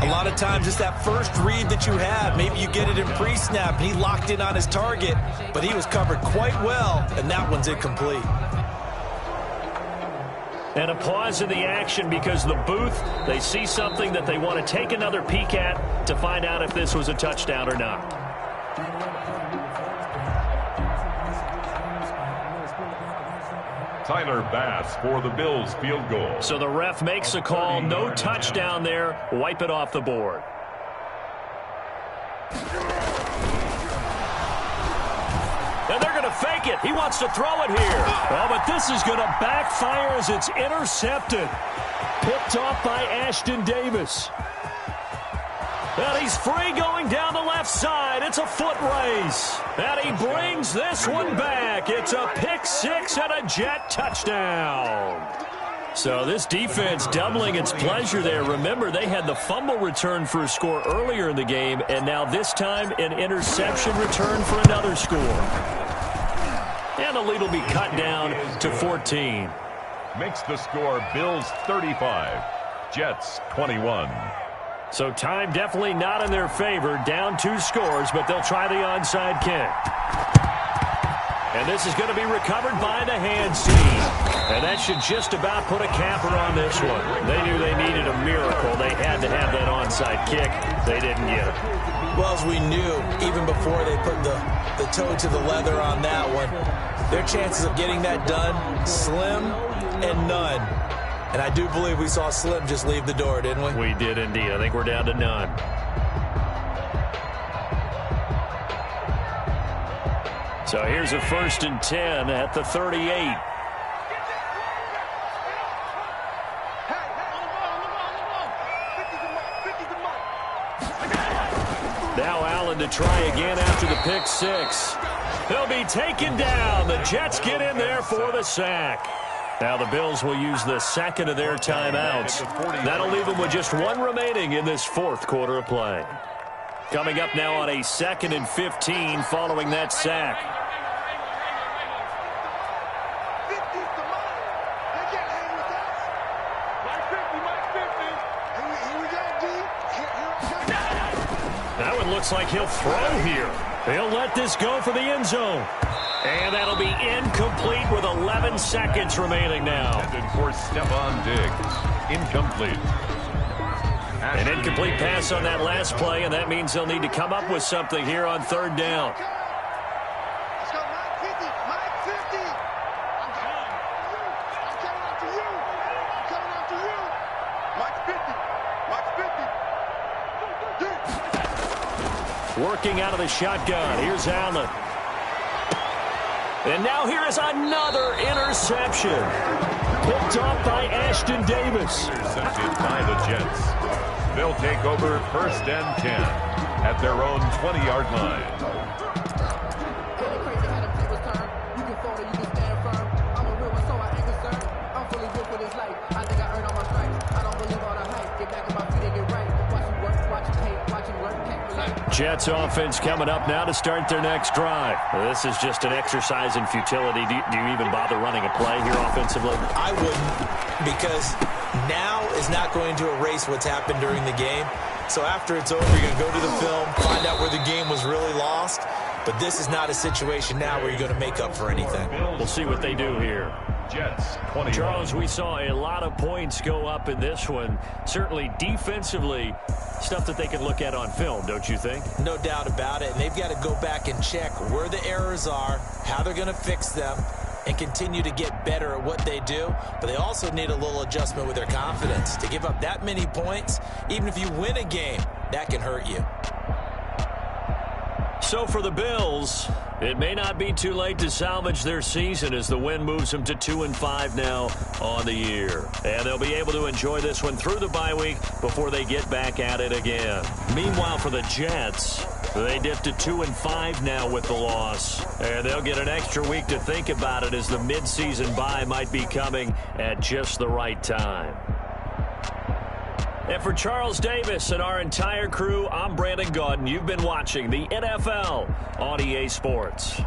A lot of times it's that first read that you have. Maybe you get it in pre-snap, and he locked in on his target, but he was covered quite well, and that one's incomplete. And a pause in the action because the booth, they see something that they want to take another peek at to find out if this was a touchdown or not. Tyler Bass for the Bills field goal. So the ref makes a call. No touchdown there. Wipe it off the board. And they're going to fake it. He wants to throw it here. Oh, but this is going to backfire as it's intercepted. Picked off by Ashton Davis. And he's free going down the left side. It's a foot race. And he brings this one back. It's a pick six and a Jet touchdown. So this defense doubling its pleasure there. Remember, they had the fumble return for a score earlier in the game, and now this time an interception return for another score. And the lead will be cut down to 14. Makes the score Bills 35, Jets 21. So time definitely not in their favor. Down 2 scores, but they'll try the onside kick. And this is going to be recovered by the hands team. And that should just about put a capper on this one. They knew they needed a miracle. They had to have that onside kick. They didn't get it. Well, as we knew, even before they put the toe to the leather on that one, their chances of getting that done, slim and none. And I do believe we saw Slim just leave the door, didn't we? We did indeed. I think we're down to none. So here's a 1st and 10 at the 38. Now Allen to try again after the pick six. He'll be taken down. The Jets get in there for the sack. Now the Bills will use the second of their timeouts. That'll leave them with just 1 remaining in this 4th quarter of play. Coming up now on a 2nd and 15 following that sack. That one looks like he'll throw here. He'll let this go for the end zone. And that'll be incomplete with 11 seconds remaining now. Intended for Stephon Diggs. Incomplete. An incomplete pass on that last play, and that means they'll need to come up with something here on 3rd down. Let's go, Mike 50. Mike 50. I'm coming after you. I'm coming after you. Mike 50. Working out of the shotgun. Here's Allen. And now here is another interception. Picked off by Ashton Davis. Intercepted by the Jets. They'll take over 1st and 10 at their own 20-yard line. Jets offense coming up now to start their next drive. This is just an exercise in futility. Do you even bother running a play here offensively? I wouldn't, because now is not going to erase what's happened during the game. So after it's over, you're going to go to the film, find out where the game was really lost. But this is not a situation now where you're going to make up for anything. We'll see what they do here. Jets 21. Charles, we saw a lot of points go up in this one. Certainly defensively, stuff that they can look at on film, don't you think? No doubt about it. And they've got to go back and check where the errors are, how they're going to fix them, and continue to get better at what they do. But they also need a little adjustment with their confidence. To give up that many points, even if you win a game, that can hurt you. So for the Bills, it may not be too late to salvage their season as the win moves them to 2-5 now on the year. And they'll be able to enjoy this one through the bye week before they get back at it again. Meanwhile, for the Jets, they dipped to 2-5 now with the loss. And they'll get an extra week to think about it as the midseason bye might be coming at just the right time. And for Charles Davis and our entire crew, I'm Brandon Gaudin. You've been watching the NFL on EA Sports.